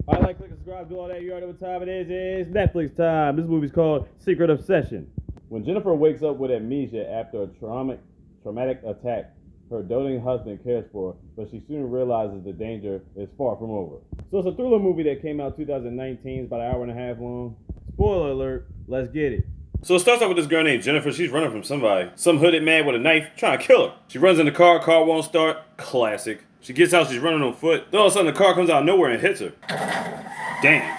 I like, click, subscribe, do all that. You already know what time it is. It's Netflix time. This movie's called Secret Obsession. When Jennifer wakes up with amnesia after a traumatic attack, her doting husband cares for her, but she soon realizes the danger is far from over. So it's a thriller movie that came out 2019. It's about an hour and a half long. Spoiler alert. Let's get it. So it starts off with this girl named Jennifer. She's running from somebody. Some hooded man with a knife trying to kill her. She runs in the car won't start. Classic. She gets out, she's running on foot. Then all of a sudden the car comes out of nowhere and hits her. Damn.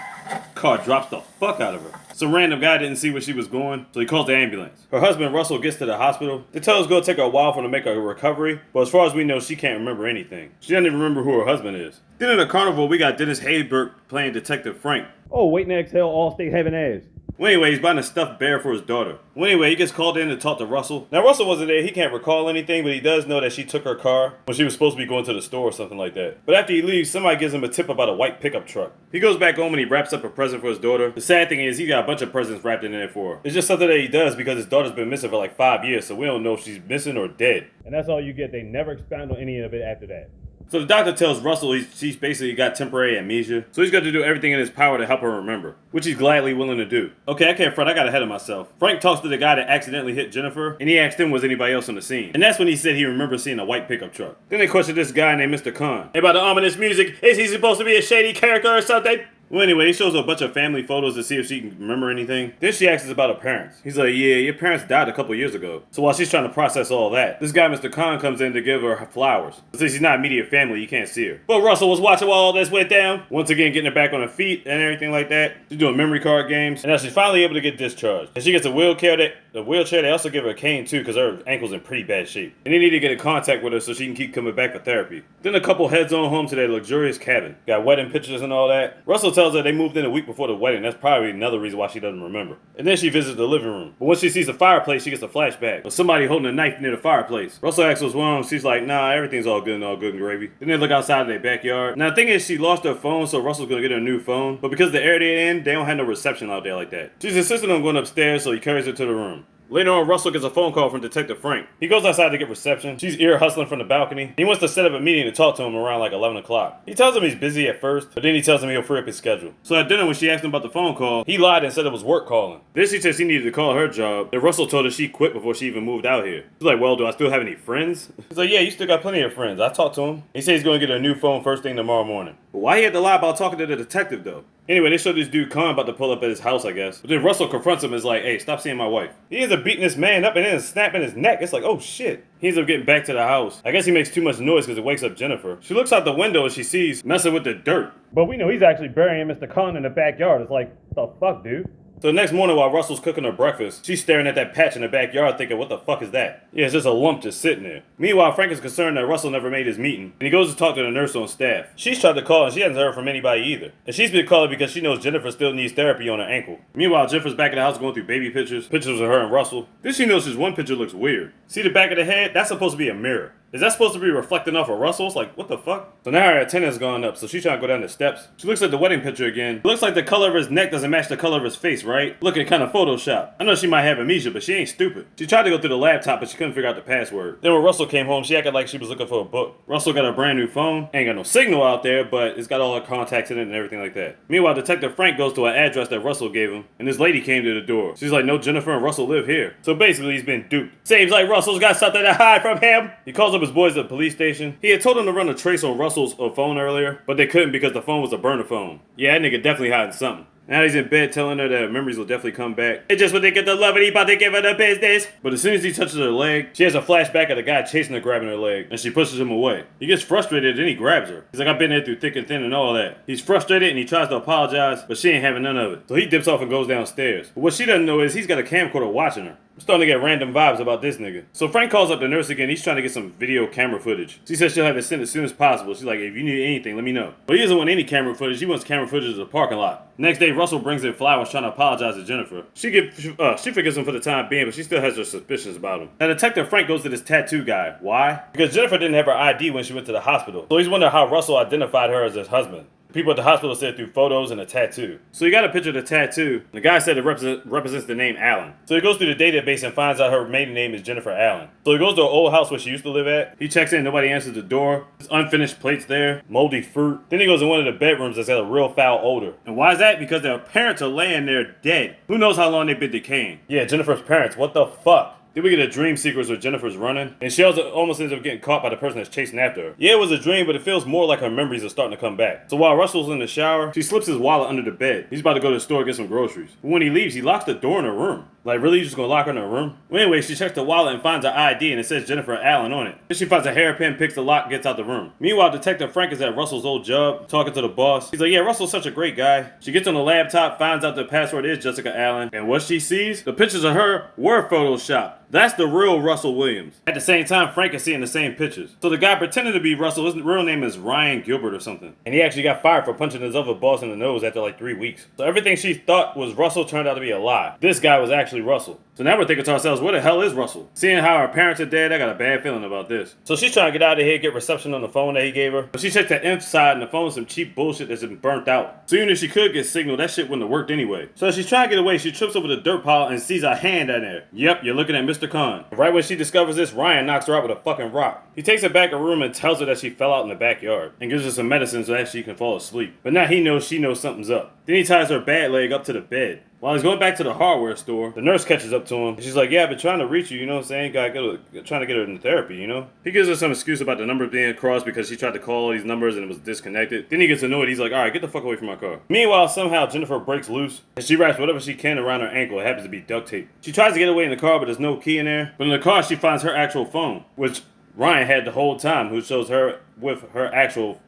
Car drops the fuck out of her. Some random guy didn't see where she was going, so he calls the ambulance. Her husband, Russell, gets to the hospital. They tell her it's going to take her a while for her to make a recovery, but as far as we know, she can't remember anything. She doesn't even remember who her husband is. Then at the carnival, we got Dennis Haysbert playing Detective Frank. Oh, wait and exhale, all state having ass. Well, anyway, he's buying a stuffed bear for his daughter. Well, anyway, he gets called in to talk to Russell. Now, Russell wasn't there. He can't recall anything, but he does know that she took her car when she was supposed to be going to the store or something like that. But after he leaves, somebody gives him a tip about a white pickup truck. He goes back home and he wraps up a present for his daughter. The sad thing is, he got a bunch of presents wrapped in there for her. It's just something that he does because his daughter's been missing for like 5 years, so we don't know if she's missing or dead. And that's all you get. They never expound on any of it after that. So the doctor tells Russell she's basically got temporary amnesia, so he's got to do everything in his power to help her remember, which he's gladly willing to do. Okay, I can't front, I got ahead of myself. Frank talks to the guy that accidentally hit Jennifer, and he asked him was anybody else on the scene. And that's when he said he remembers seeing a white pickup truck. Then they question this guy named Mr. Khan. Hey, about the ominous music, is he supposed to be a shady character or something? Well, anyway, he shows her a bunch of family photos to see if she can remember anything. Then she asks us about her parents. He's like, yeah, your parents died a couple years ago. So while she's trying to process all that, this guy, Mr. Khan, comes in to give her flowers. But since she's not immediate family, you can't see her. But Russell was watching while all this went down. Once again, getting her back on her feet and everything like that. She's doing memory card games. And now she's finally able to get discharged. And she gets a wheelchair. They also give her a cane too because her ankle's in pretty bad shape. And they need to get in contact with her so she can keep coming back for therapy. Then the couple heads on home to their luxurious cabin. Got wedding pictures and all that. Russell tells her they moved in a week before the wedding. That's probably another reason why she doesn't remember. And then she visits the living room. But when she sees the fireplace, she gets a flashback of somebody holding a knife near the fireplace. Russell asks what's wrong. She's like, nah, everything's all good and gravy. Then they look outside of their backyard. Now the thing is, she lost her phone, so Russell's gonna get her a new phone. But because the area they're in, they don't have no reception out there like that. She's insisting on going upstairs, so he carries her to the room. Later on, Russell gets a phone call from Detective Frank. He goes outside to get reception. She's ear hustling from the balcony. He wants to set up a meeting to talk to him around like 11 o'clock. He tells him he's busy at first, but then he tells him he'll free up his schedule. So at dinner, when she asked him about the phone call, he lied and said it was work calling. Then she says he needed to call her job. Then Russell told her she quit before she even moved out here. She's like, well, do I still have any friends? He's like, yeah, you still got plenty of friends. I talked to him. He said he's going to get a new phone first thing tomorrow morning. But why he had to lie about talking to the detective, though? Anyway, they show this dude Khan about to pull up at his house, I guess. But then Russell confronts him and is like, hey, stop seeing my wife. He ends up beating this man up and then snapping his neck. It's like, oh shit. He ends up getting back to the house. I guess he makes too much noise because it wakes up Jennifer. She looks out the window and she sees messing with the dirt. But we know he's actually burying Mr. Khan in the backyard. It's like, what the fuck, dude? So the next morning while Russell's cooking her breakfast, she's staring at that patch in the backyard thinking, what the fuck is that? Yeah, it's just a lump just sitting there. Meanwhile, Frank is concerned that Russell never made his meeting, and he goes to talk to the nurse on staff. She's tried to call and she hasn't heard from anybody either. And she's been calling because she knows Jennifer still needs therapy on her ankle. Meanwhile, Jennifer's back in the house going through baby pictures of her and Russell. Then she notices one picture looks weird. See the back of the head? That's supposed to be a mirror. Is that supposed to be reflecting off of Russell's? Like, what the fuck? So now her antenna's gone up, so she's trying to go down the steps. She looks at the wedding picture again. It looks like the color of his neck doesn't match the color of his face, right? Looking kind of Photoshop. I know she might have amnesia, but she ain't stupid. She tried to go through the laptop, but she couldn't figure out the password. Then when Russell came home, she acted like she was looking for a book. Russell got a brand new phone. Ain't got no signal out there, but it's got all her contacts in it and everything like that. Meanwhile, Detective Frank goes to an address that Russell gave him, and this lady came to the door. She's like, no, Jennifer and Russell live here. So basically, he's been duped. Seems like Russell's got something to hide from him. He calls up his boys at the police station. He had told them to run a trace on Russell's phone earlier, but they couldn't because the phone was a burner phone. Yeah, that nigga definitely hiding something. Now he's in bed telling her that memories will definitely come back. It's just when they get the love and he about to give her the business. But as soon as he touches her leg, she has a flashback of the guy chasing her, grabbing her leg, and she pushes him away. He gets frustrated and he grabs her. He's like, I've been there through thick and thin and all that. He's frustrated and he tries to apologize, but she ain't having none of it. So he dips off and goes downstairs. But what she doesn't know is he's got a camcorder watching her. I'm starting to get random vibes about this nigga. So Frank calls up the nurse again. He's trying to get some video camera footage. She says she'll have it sent as soon as possible. She's like, if you need anything, let me know. But he doesn't want any camera footage. He wants camera footage of the parking lot. Next day, Russell brings in flowers trying to apologize to Jennifer. She forgives him for the time being, but she still has her suspicions about him. Now, Detective Frank goes to this tattoo guy. Why? Because Jennifer didn't have her ID when she went to the hospital. So he's wondering how Russell identified her as his husband. People at the hospital said through photos and a tattoo. So he got a picture of the tattoo. The guy said it represents the name Allen. So he goes through the database and finds out her maiden name is Jennifer Allen. So he goes to an old house where she used to live at. He checks in, nobody answers the door. There's unfinished plates there, moldy fruit. Then he goes in one of the bedrooms that's got a real foul odor. And why is that? Because their parents are laying there dead. Who knows how long they've been decaying? Yeah, Jennifer's parents, what the fuck? Then we get a dream sequence where Jennifer's running, and she almost ends up getting caught by the person that's chasing after her. Yeah, it was a dream, but it feels more like her memories are starting to come back. So while Russell's in the shower, she slips his wallet under the bed. He's about to go to the store to get some groceries. But when he leaves, he locks the door in her room. Like, really? You just gonna lock her in her room? Well, anyway, she checks the wallet and finds her ID, and it says Jennifer Allen on it. Then she finds a hairpin, picks the lock, and gets out the room. Meanwhile, Detective Frank is at Russell's old job, talking to the boss. He's like, yeah, Russell's such a great guy. She gets on the laptop, finds out the password is Jessica Allen, and what she sees? The pictures of her were photoshopped. That's the real Russell Williams. At the same time, Frank is seeing the same pictures. So the guy pretending to be Russell, his real name is Ryan Gilbert or something. And he actually got fired for punching his other boss in the nose after like 3 weeks. So everything she thought was Russell turned out to be a lie. This guy was actually Russell. So now we're thinking to ourselves, where the hell is Russell? Seeing how her parents are dead, I got a bad feeling about this. So she's trying to get out of here, get reception on the phone that he gave her. But she checks the inside and the phone's some cheap bullshit that's been burnt out. So even if she could get signal, that shit wouldn't have worked anyway. So as she's trying to get away, she trips over the dirt pile and sees a hand in there. Yep, you're looking at Mr. Khan. Right when she discovers this, Ryan knocks her out with a fucking rock. He takes her back a room and tells her that she fell out in the backyard and gives her some medicine so that she can fall asleep. But now she knows something's up. Then he ties her bad leg up to the bed. While he's going back to the hardware store, the nurse catches up to him. And she's like, yeah, I've been trying to reach you, you know what I'm saying? Trying to get her in therapy, you know? He gives her some excuse about the numbers being crossed because she tried to call all these numbers and it was disconnected. Then he gets annoyed. He's like, all right, get the fuck away from my car. Meanwhile, somehow Jennifer breaks loose and she wraps whatever she can around her ankle. It happens to be duct tape. She tries to get away in the car, but there's no key in there. But in the car, she finds her actual phone, which Ryan had the whole time, who shows her with her actual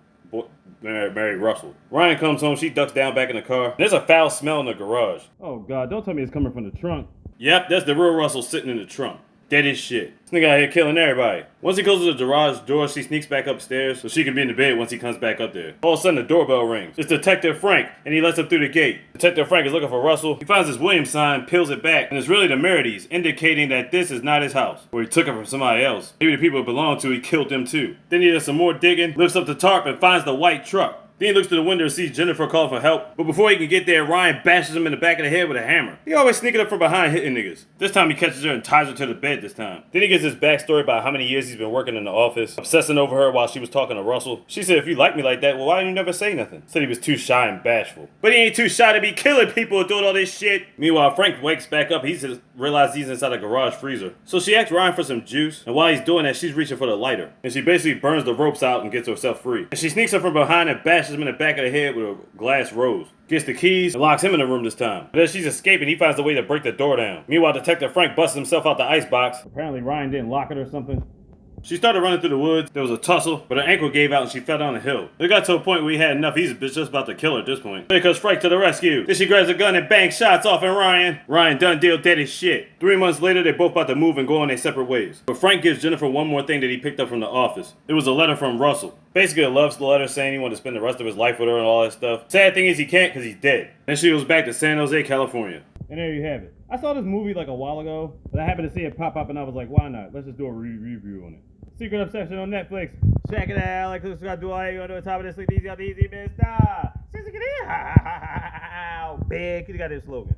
Mary Russell. Ryan comes home, she ducks down back in the car. There's a foul smell in the garage. Oh god, don't tell me it's coming from the trunk. Yep, that's the real Russell sitting in the trunk. Dead as shit. This nigga out here killing everybody. Once he goes to the garage door, she sneaks back upstairs so she can be in the bed once he comes back up there. All of a sudden, the doorbell rings. It's Detective Frank, and he lets him through the gate. Detective Frank is looking for Russell. He finds his Williams sign, peels it back, and it's really the Merediths, indicating that this is not his house, where he took it from somebody else. Maybe the people it belonged to, he killed them too. Then he does some more digging, lifts up the tarp, and finds the white truck. Then he looks through the window and sees Jennifer calling for help. But before he can get there, Ryan bashes him in the back of the head with a hammer. He always sneaking up from behind hitting niggas. This time he catches her and ties her to the bed this time. Then he gives his backstory about how many years he's been working in the office, obsessing over her while she was talking to Russell. She said, if you like me like that, well, why didn't you never say nothing? Said he was too shy and bashful. But he ain't too shy to be killing people and doing all this shit. Meanwhile, Frank wakes back up. He just realized he's inside a garage freezer. So she asks Ryan for some juice. And while he's doing that, she's reaching for the lighter. And she basically burns the ropes out and gets herself free. And she sneaks her from behind and bashes him in the back of the head with a glass rose. Gets the keys and locks him in the room this time. But as she's escaping, he finds a way to break the door down. Meanwhile, Detective Frank busts himself out the icebox. Apparently Ryan didn't lock it or something. She started running through the woods. There was a tussle, but her ankle gave out and she fell down a hill. It got to a point where he had enough. He's just about to kill her at this point. Then comes Frank to the rescue. Then she grabs a gun and bangs shots off at Ryan. Ryan done deal dead as shit. 3 months later, they're both about to move and go on their separate ways. But Frank gives Jennifer one more thing that he picked up from the office. It was a letter from Russell. Basically a love letter saying he wanted to spend the rest of his life with her and all that stuff. Sad thing is he can't because he's dead. Then she goes back to San Jose, California. And there you have it. I saw this movie like a while ago, but I happened to see it pop up and I was like, why not? Let's just do a review on it. Secret Obsession on Netflix. Check it out. Like, this, gotta do all you gotta do on top of this. Sleep easy on the easy, mister. Big. You got this slogan.